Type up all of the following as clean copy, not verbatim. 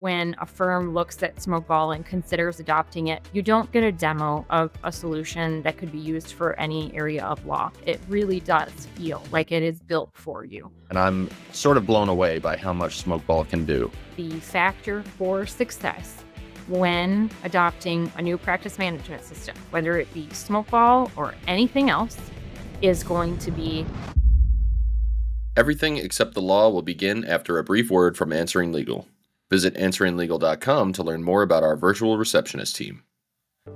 when a firm looks at Smokeball and considers adopting it, you don't get a demo of a solution that could be used for any area of law. It really does feel like it is built for you. And I'm sort of blown away by how much Smokeball can do. The factor for success when adopting a new practice management system, whether it be Smokeball or anything else, is going to be Everything except the law will begin after a brief word from Answering Legal. Visit answeringlegal.com to learn more about our virtual receptionist team.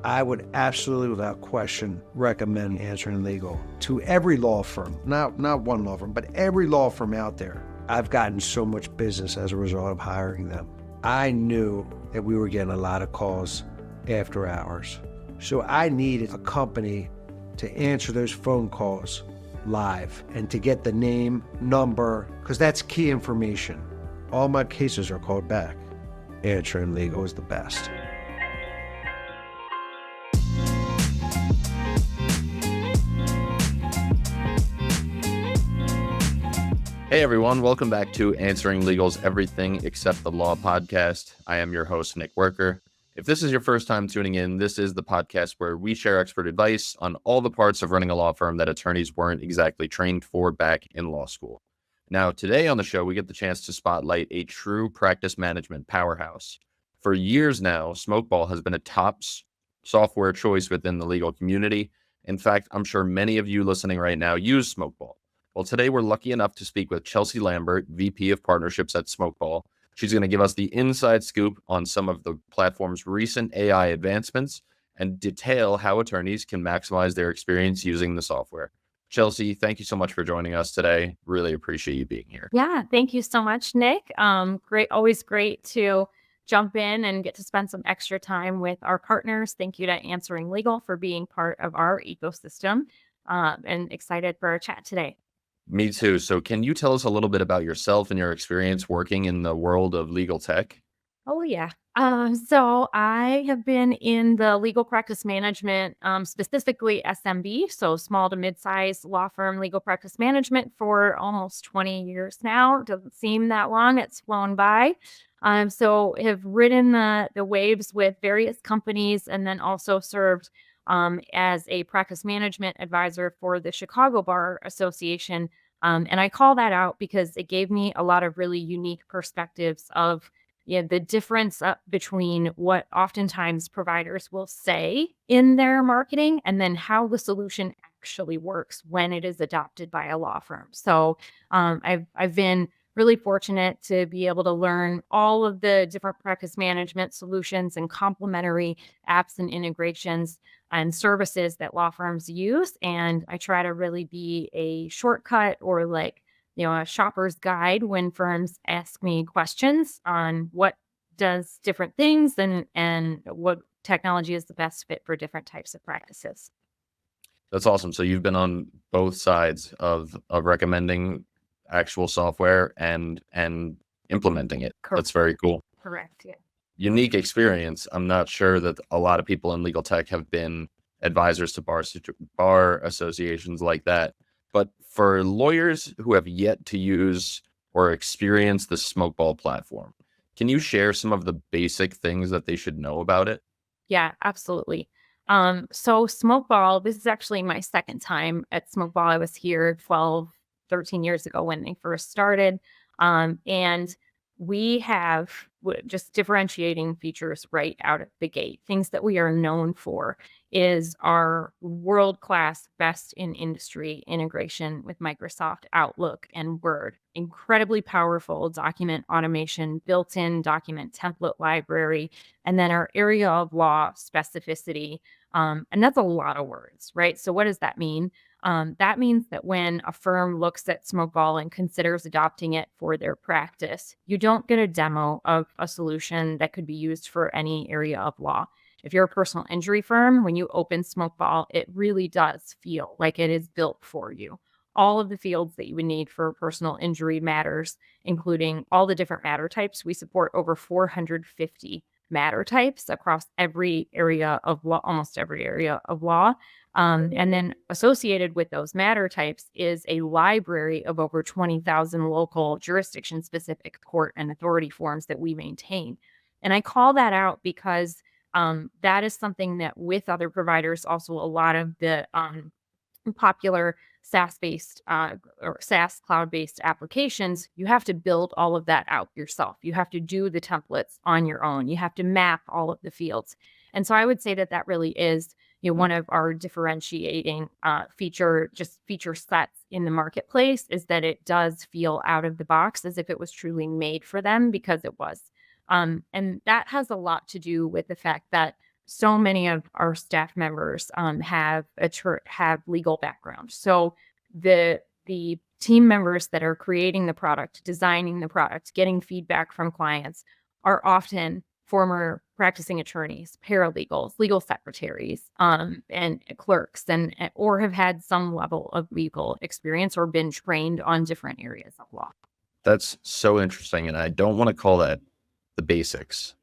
I would absolutely, without question, recommend Answering Legal to every law firm. Not one law firm, but every law firm out there. I've gotten so much business as a result of hiring them. I knew that we were getting a lot of calls after hours. So I needed a company to answer those phone calls live and to get the name, number, because that's key information. All my cases are called back. Answering Legal is the best. Hey everyone, welcome back to Answering Legal's Everything Except the Law podcast. I am your host, Nick Werker. If this is your first time tuning in, this is the podcast where we share expert advice on all the parts of running a law firm that attorneys weren't exactly trained for back in law school. Now, today on the show, we get the chance to spotlight a true practice management powerhouse. For years now, Smokeball has been a top software choice within the legal community. In fact, I'm sure many of you listening right now use Smokeball. Well, today we're lucky enough to speak with Chelsey Lambert, VP of Partnerships at Smokeball. She's going to give us the inside scoop on some of the platform's recent AI advancements and detail how attorneys can maximize their experience using the software. Chelsey, thank you so much for joining us today. Really appreciate you being here. Yeah, thank you so much, Nick. Always great to jump in and get to spend some extra time with our partners. Thank you to Answering Legal for being part of our ecosystem, and excited for our chat today. Me too. So can you tell us a little bit about yourself and your experience working in the world of legal tech? Oh, yeah. So I have been in the legal practice management, specifically SMB, so small to mid-sized law firm legal practice management for almost 20 years now. Doesn't seem that long. It's flown by. So have ridden the waves with various companies and then also served as a practice management advisor for the Chicago Bar Association. And I call that out because it gave me a lot of really unique perspectives of the difference between what oftentimes providers will say in their marketing and then how the solution actually works when it is adopted by a law firm. So I've been really fortunate to be able to learn all of the different practice management solutions and complementary apps and integrations and services that law firms use. And I try to really be a shortcut or a shopper's guide when firms ask me questions on what does different things and what technology is the best fit for different types of practices. That's awesome. So you've been on both sides of recommending actual software and implementing it. Correct. That's very cool. Correct. Yeah. Unique experience. I'm not sure that a lot of people in legal tech have been advisors to bar associations like that. But for lawyers who have yet to use or experience the Smokeball platform, can you share some of the basic things that they should know about it? Yeah, absolutely. So Smokeball, this is actually my second time at Smokeball. I was here 13 years ago when they first started. And we have just differentiating features right out of the gate. Things that we are known for is our world-class, best in industry integration with Microsoft Outlook and Word. Incredibly powerful document automation, built-in document template library, and then our area of law specificity. And that's a lot of words, right? So what does that mean? That means that when a firm looks at Smokeball and considers adopting it for their practice, you don't get a demo of a solution that could be used for any area of law. If you're a personal injury firm, when you open Smokeball, it really does feel like it is built for you. All of the fields that you would need for personal injury matters, including all the different matter types. We support over 450 matter types across every area of law, almost every area of law. And then associated with those matter types is a library of over 20,000 local jurisdiction-specific court and authority forms that we maintain. And I call that out because that is something that with other providers, also a lot of the popular SaaS-based or SaaS cloud-based applications, you have to build all of that out yourself. You have to do the templates on your own. You have to map all of the fields. And so I would say that that really is, one of our differentiating feature sets in the marketplace, is that it does feel out of the box as if it was truly made for them, because it was. And that has a lot to do with the fact that so many of our staff members have legal background. So the team members that are creating the product, designing the product, getting feedback from clients are often former practicing attorneys, paralegals, legal secretaries, and clerks, and or have had some level of legal experience or been trained on different areas of law. That's so interesting, and I don't want to call that the basics,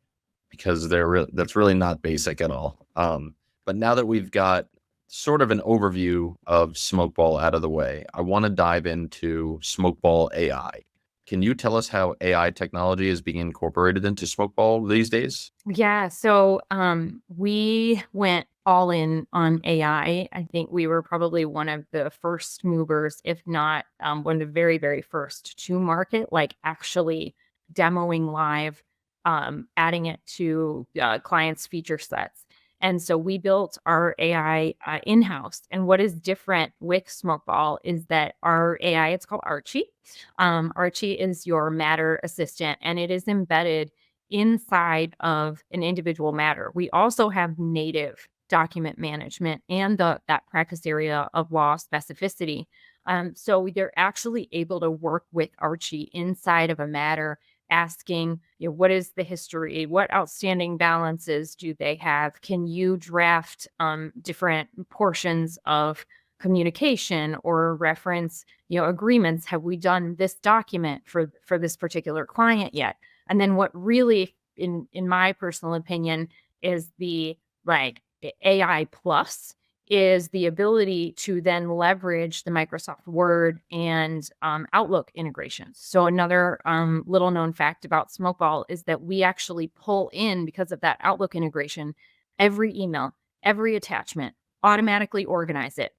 because that's really not basic at all. But now that we've got sort of an overview of Smokeball out of the way, I want to dive into Smokeball AI. Can you tell us how AI technology is being incorporated into Smokeball these days? Yeah, so we went all in on AI. I think we were probably one of the first movers, if not one of the very, very first to market, like actually demoing live, adding it to clients' feature sets. And so we built our AI in-house. And what is different with Smokeball is that our AI, it's called Archie. Archie is your Matter assistant, and it is embedded inside of an individual matter. We also have native document management and that practice area of law specificity. So they're actually able to work with Archie inside of a matter, asking, what is the history? What outstanding balances do they have? Can you draft different portions of communication or reference, agreements? Have we done this document for this particular client yet? And then what really, in my personal opinion, is the AI plus is the ability to then leverage the Microsoft Word and Outlook integrations. So another little known fact about Smokeball is that we actually pull in, because of that Outlook integration, every email, every attachment, automatically organize it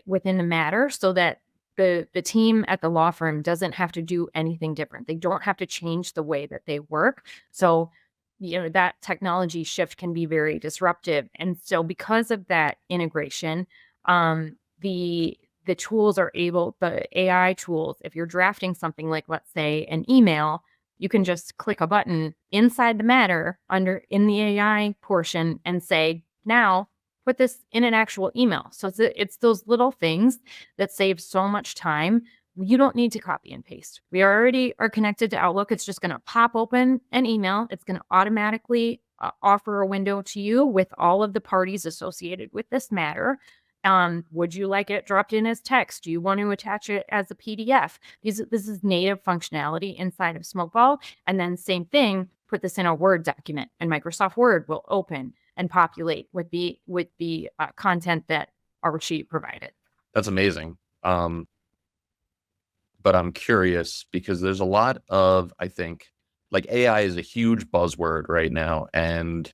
within the matter, so that the team at the law firm doesn't have to do anything different. They don't have to change the way that they work. So that technology shift can be very disruptive. And so because of that integration, the AI tools, if you're drafting something like, let's say, an email, you can just click a button inside the matter in the AI portion and say, now put this in an actual email. So it's those little things that save so much time. You don't need to copy and paste. We already are connected to Outlook. It's just going to pop open an email. It's going to automatically offer a window to you with all of the parties associated with this matter. Would you like it dropped in as text? Do you want to attach it as a PDF? This is native functionality inside of Smokeball. And then same thing, put this in a Word document, and Microsoft Word will open and populate with the content that Archie provided. That's amazing. But I'm curious, because there's a lot of, I think, like, AI is a huge buzzword right now, and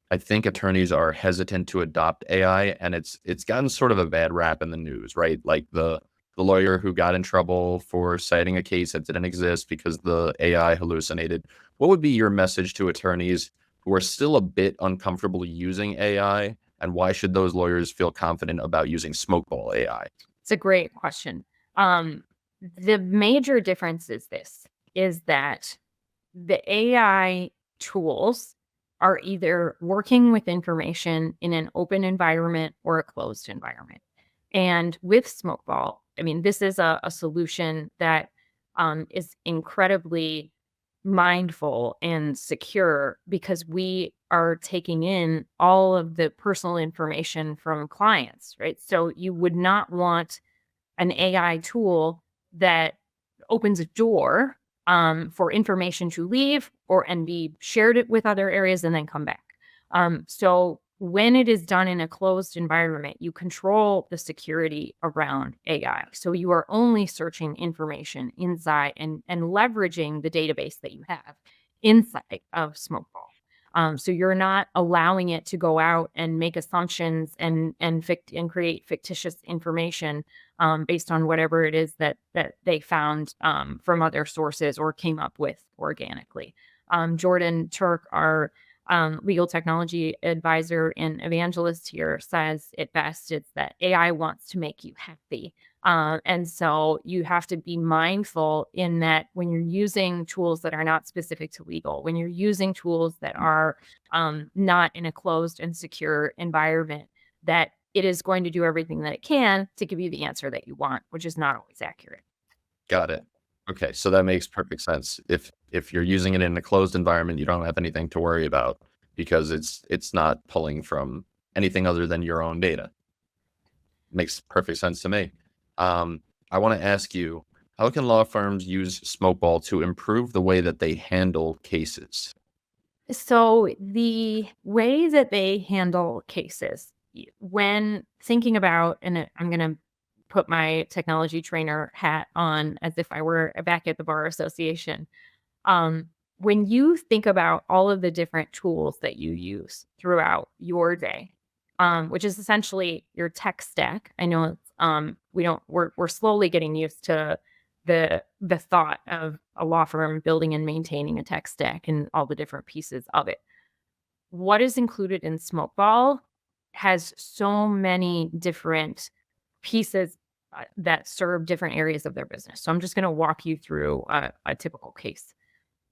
I think attorneys are hesitant to adopt AI, and it's gotten sort of a bad rap in the news, right? Like the lawyer who got in trouble for citing a case that didn't exist because the AI hallucinated. What would be your message to attorneys who are still a bit uncomfortable using AI, and why should those lawyers feel confident about using Smokeball AI? It's a great question. The major difference is that the AI tools are either working with information in an open environment or a closed environment. And with Smokeball, I mean, this is a solution that is incredibly mindful and secure, because we are taking in all of the personal information from clients, right? So you would not want an AI tool that opens a door for information to leave and be shared it with other areas and then come back. So when it is done in a closed environment, you control the security around AI. So you are only searching information inside and leveraging the database that you have inside of Smokeball. So you're not allowing it to go out and make assumptions and create fictitious information based on whatever it is that they found from other sources or came up with organically. Jordan Turk, our legal technology advisor and evangelist here, says it best. It's that AI wants to make you happy. And so you have to be mindful in that when you're using tools that are not specific to legal, when you're using tools that are not in a closed and secure environment, that it is going to do everything that it can to give you the answer that you want, which is not always accurate. Got it. Okay, so that makes perfect sense. If you're using it in a closed environment, you don't have anything to worry about because it's not pulling from anything other than your own data. Makes perfect sense to me. I want to ask you, how can law firms use Smokeball to improve the way that they handle cases? So the way that they handle cases, when thinking about, and I'm going to put my technology trainer hat on as if I were back at the Bar Association. When you think about all of the different tools that you use throughout your day, which is essentially your tech stack. I know it's, we're slowly getting used to the thought of a law firm building and maintaining a tech stack and all the different pieces of it. What is included in Smokeball has so many different pieces that serve different areas of their business. So I'm just going to walk you through a typical case.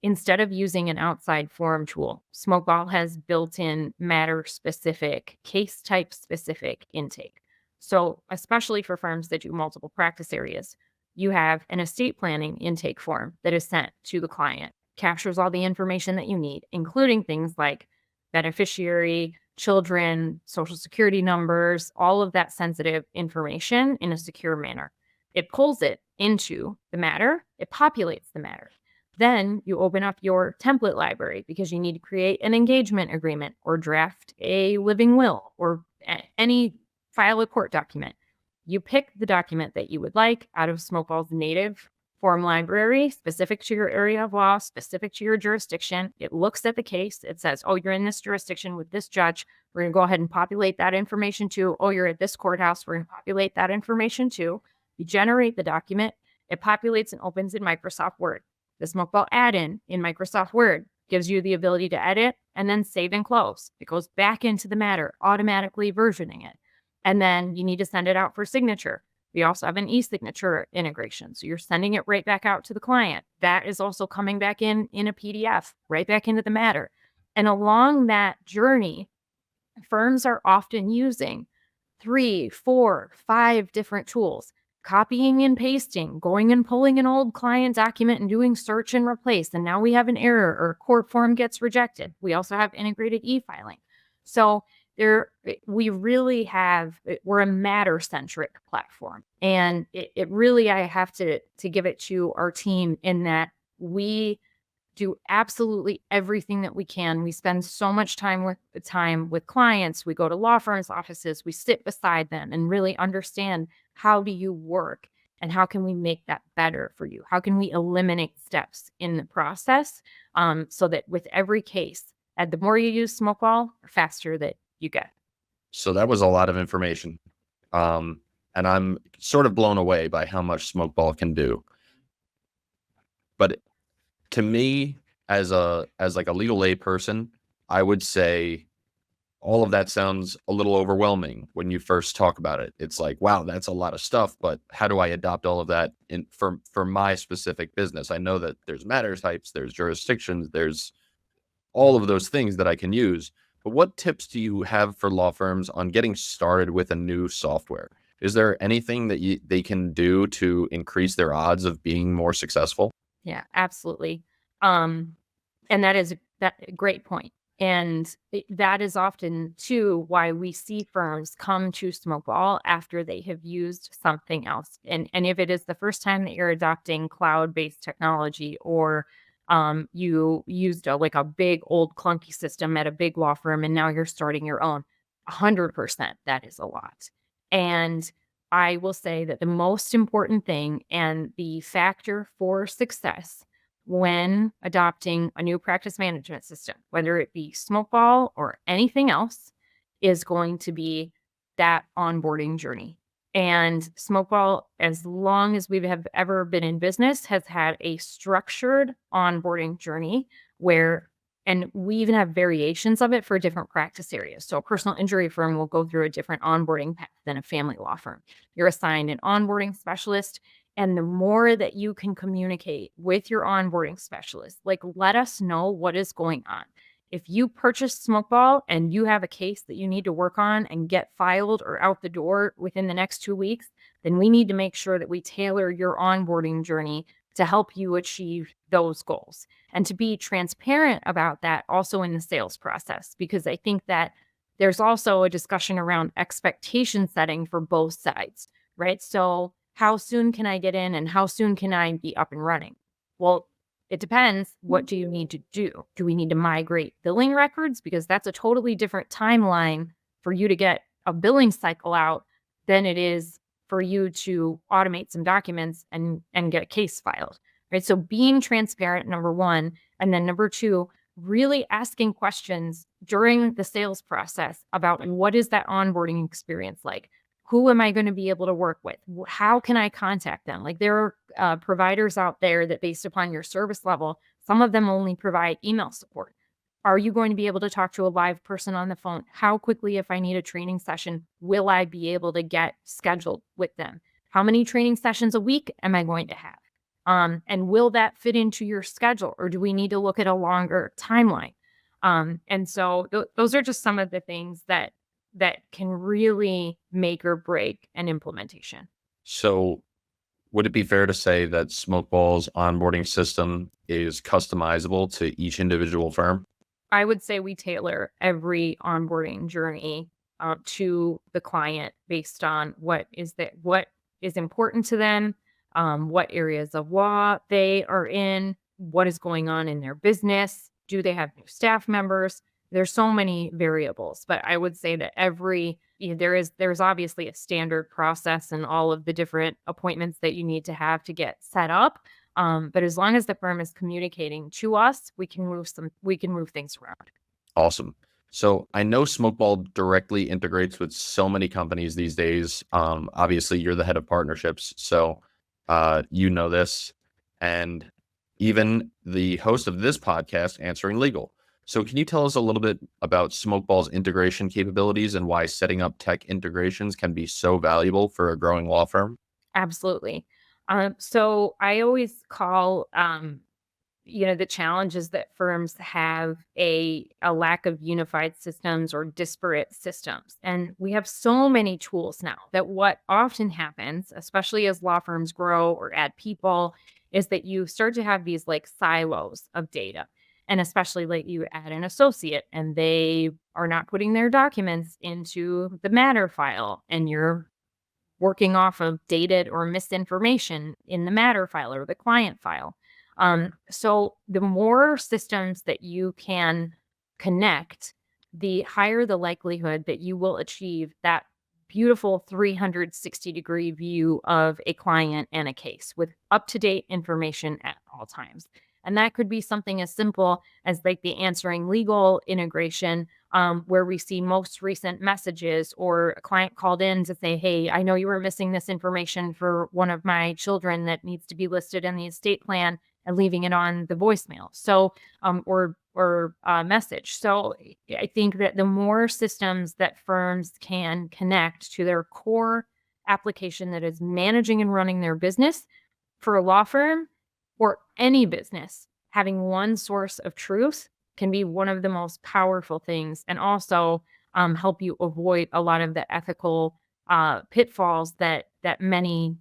Instead of using an outside forum tool, Smokeball has built-in matter-specific, case-type specific intake. So especially for firms that do multiple practice areas, you have an estate planning intake form that is sent to the client, captures all the information that you need, including things like beneficiary, children, social security numbers, all of that sensitive information in a secure manner. It pulls it into the matter, it populates the matter. Then you open up your template library because you need to create an engagement agreement or draft a living will or any file a court document. You pick the document that you would like out of Smokeball's native form library, specific to your area of law, specific to your jurisdiction. It looks at the case. It says, oh, you're in this jurisdiction with this judge. We're going to go ahead and populate that information too. Oh, you're at this courthouse. We're going to populate that information too. You generate the document. It populates and opens in Microsoft Word. The Smokeball add-in in Microsoft Word gives you the ability to edit and then save and close. It goes back into the matter, automatically versioning it. And then you need to send it out for signature. We also have an e-signature integration. So you're sending it right back out to the client. That is also coming back in a PDF, right back into the matter. And along that journey, firms are often using 3, 4, 5 different tools. Copying and pasting, going and pulling an old client document and doing search and replace. And now we have an error or a court form gets rejected. We also have integrated e-filing. So we really we're a matter-centric platform. And it really, I have to give it to our team in that we do absolutely everything that we can. We spend so much time with clients. We go to law firms' offices. We sit beside them and really understand, how do you work and how can we make that better for you? How can we eliminate steps in the process so that with every case, the more you use Smokeball, the faster that you get. So that was a lot of information. And I'm sort of blown away by how much Smokeball can do. But to me, as like a legal aid person, I would say all of that sounds a little overwhelming when you first talk about it. It's like, wow, that's a lot of stuff, but how do I adopt all of that for my specific business? I know that there's matter types, there's jurisdictions, there's all of those things that I can use. But what tips do you have for law firms on getting started with a new software? Is there anything that they can do to increase their odds of being more successful? Yeah, absolutely. And that is a great point. And that is often too why we see firms come to Smokeball after they have used something else. And if it is the first time that you're adopting cloud-based technology, or you used a big old clunky system at a big law firm and now you're starting your own, 100%, that is a lot. And I will say that the most important thing and the factor for success when adopting a new practice management system, whether it be Smokeball or anything else, is going to be that onboarding journey. And Smokeball, as long as we have ever been in business, has had a structured onboarding journey where, and we even have variations of it for different practice areas. So a personal injury firm will go through a different onboarding path than a family law firm. You're assigned an onboarding specialist. And the more that you can communicate with your onboarding specialist, like let us know what is going on. If you purchase Smokeball and you have a case that you need to work on and get filed or out the door within the next 2 weeks, then we need to make sure that we tailor your onboarding journey to help you achieve those goals. And to be transparent about that also in the sales process, because I think that there's also a discussion around expectation setting for both sides, right? So how soon can I get in and how soon can I be up and running? Well, it depends. What do you need to do? Do we need to migrate billing records? Because that's a totally different timeline for you to get a billing cycle out than it is for you to automate some documents and get a case filed, right? So being transparent, number one, and then number two, really asking questions during the sales process about what is that onboarding experience like? Who am I going to be able to work with? How can I contact them? Like there are providers out there that based upon your service level, some of them only provide email support. Are you going to be able to talk to a live person on the phone? How quickly, if I need a training session, will I be able to get scheduled with them? How many training sessions a week am I going to have? And will that fit into your schedule, or do we need to look at a longer timeline? And so those are just some of the things that can really make or break an implementation. So would it be fair to say that Smokeball's onboarding system is customizable to each individual firm? I would say we tailor every onboarding journey to the client based on what is important to them, what areas of law they are in, what is going on in their business, do they have new staff members? There's so many variables, but I would say that there's obviously a standard process and all of the different appointments that you need to have to get set up. But as long as the firm is communicating to us, we can move things around. Awesome. So I know Smokeball directly integrates with so many companies these days. Obviously, you're the head of partnerships, so you know this, and even the host of this podcast, Answering Legal. So can you tell us a little bit about Smokeball's integration capabilities and why setting up tech integrations can be so valuable for a growing law firm? Absolutely. So I always call, the challenges that firms have a lack of unified systems or disparate systems. And we have so many tools now that what often happens, especially as law firms grow or add people, is that you start to have these like silos of data. And especially like you add an associate and they are not putting their documents into the matter file and you're working off of dated or misinformation in the matter file or the client file. So the more systems that you can connect, the higher the likelihood that you will achieve that beautiful 360-degree view of a client and a case with up-to-date information at all times. And that could be something as simple as like the Answering Legal integration, where we see most recent messages or a client called in to say, hey, I know you were missing this information for one of my children that needs to be listed in the estate plan, and leaving it on the voicemail. So, or message. So I think that the more systems that firms can connect to their core application that is managing and running their business, for a law firm or any business, having one source of truth can be one of the most powerful things, and also help you avoid a lot of the ethical pitfalls that many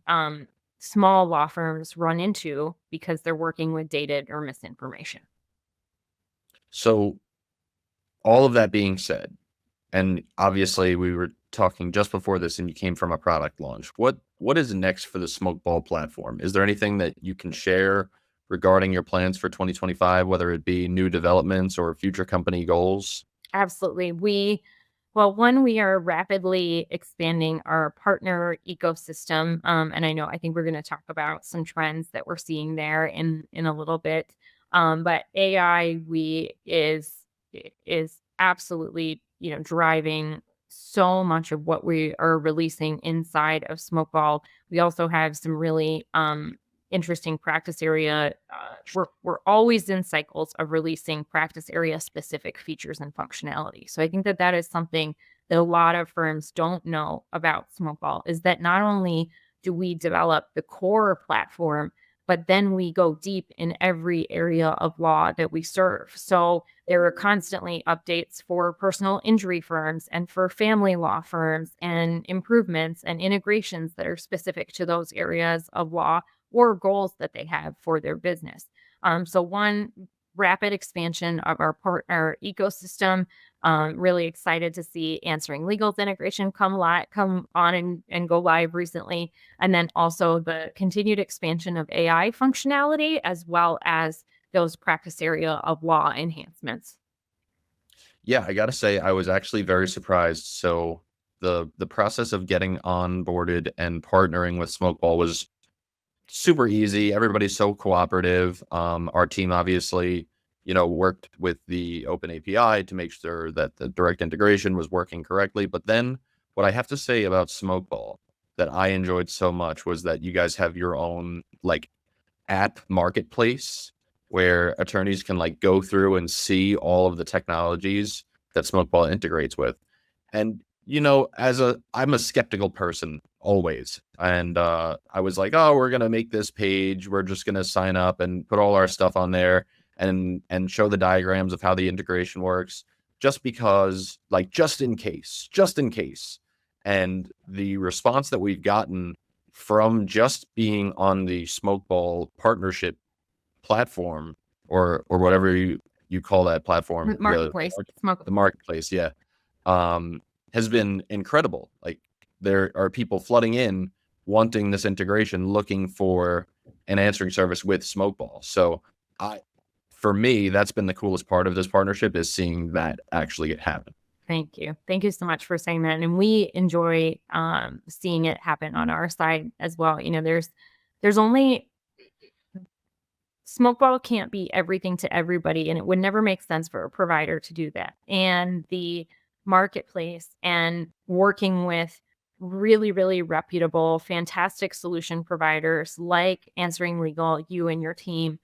small law firms run into because they're working with dated or misinformation. So all of that being said, and obviously we were talking just before this and you came from a product launch. What is next for the Smokeball platform? Is there anything that you can share regarding your plans for 2025, whether it be new developments or future company goals? Absolutely. We Well, one, we are rapidly expanding our partner ecosystem, and I think we're going to talk about some trends that we're seeing there in a little bit. But AI, is absolutely driving so much of what we are releasing inside of Smokeball. We also have some really interesting practice area. We're always in cycles of releasing practice area specific features and functionality. So I think that is something that a lot of firms don't know about Smokeball, is that not only do we develop the core platform, but then we go deep in every area of law that we serve. So there are constantly updates for personal injury firms and for family law firms, and improvements and integrations that are specific to those areas of law or goals that they have for their business. So one, rapid expansion of our partner ecosystem. Really excited to see Answering Legal's integration come on and go live recently. And then also the continued expansion of AI functionality, as well as those practice area of law enhancements. Yeah, I gotta say, I was actually very surprised. So the process of getting onboarded and partnering with Smokeball was super easy. Everybody's so cooperative. Our team obviously, worked with the open API to make sure that the direct integration was working correctly. But then what I have to say about Smokeball that I enjoyed so much was that you guys have your own like app marketplace where attorneys can like go through and see all of the technologies that Smokeball integrates with. And I'm a skeptical person always. And I was like, oh, we're gonna make this page. We're just gonna sign up and put all our stuff on there and show the diagrams of how the integration works, just because, like, just in case. And the response that we've gotten from just being on the Smokeball partnership platform, or whatever you call that platform, Marketplace. the marketplace, yeah, has been incredible. Like, there are people flooding in wanting this integration, looking for an answering service with Smokeball. So for me, that's been the coolest part of this partnership, is seeing that actually happen. Thank you. Thank you so much for saying that. And we enjoy seeing it happen on our side as well. There's only Smokeball can't be everything to everybody, and it would never make sense for a provider to do that. And the marketplace and working with really, really reputable, fantastic solution providers like Answering Legal, you and your team,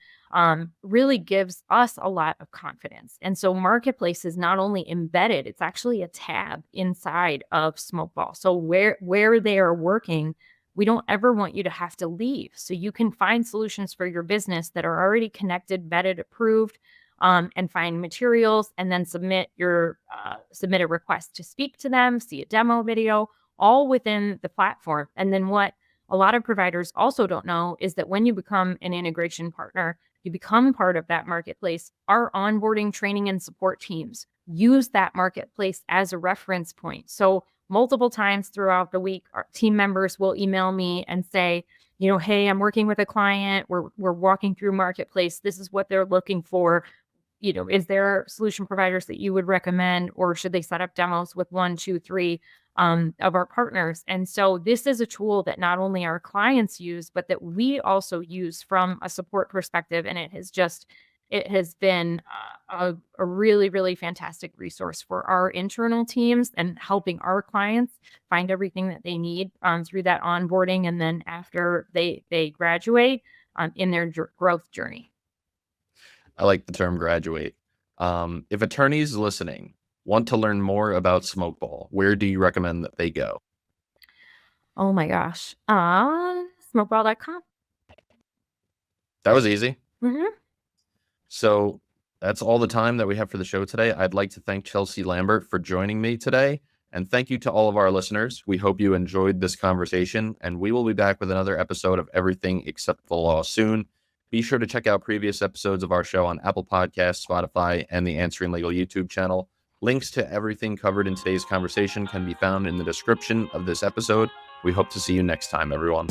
really gives us a lot of confidence. And so marketplace is not only embedded, it's actually a tab inside of Smokeball. So where they are working, we don't ever want you to have to leave. So you can find solutions for your business that are already connected, vetted, approved, and find materials, and then submit a request to speak to them, see a demo video, all within the platform. And then what a lot of providers also don't know is that when you become an integration partner, you become part of that marketplace. Our onboarding, training, and support teams use that marketplace as a reference point. So multiple times throughout the week, our team members will email me and say, hey, I'm working with a client. We're walking through marketplace. This is what they're looking for. Is there solution providers that you would recommend, or should they set up demos with 1, 2, 3 of our partners? And so this is a tool that not only our clients use, but that we also use from a support perspective. And it has been a really, really fantastic resource for our internal teams and helping our clients find everything that they need through that onboarding, and then after they graduate in their growth journey. I like the term graduate. If attorneys listening want to learn more about Smokeball, where do you recommend that they go? Oh my gosh. Smokeball.com. That was easy. Mm-hmm. So that's all the time that we have for the show today. I'd like to thank Chelsey Lambert for joining me today. And thank you to all of our listeners. We hope you enjoyed this conversation, and we will be back with another episode of Everything Except the Law soon. Be sure to check out previous episodes of our show on Apple Podcasts, Spotify, and the Answering Legal YouTube channel. Links to everything covered in today's conversation can be found in the description of this episode. We hope to see you next time, everyone.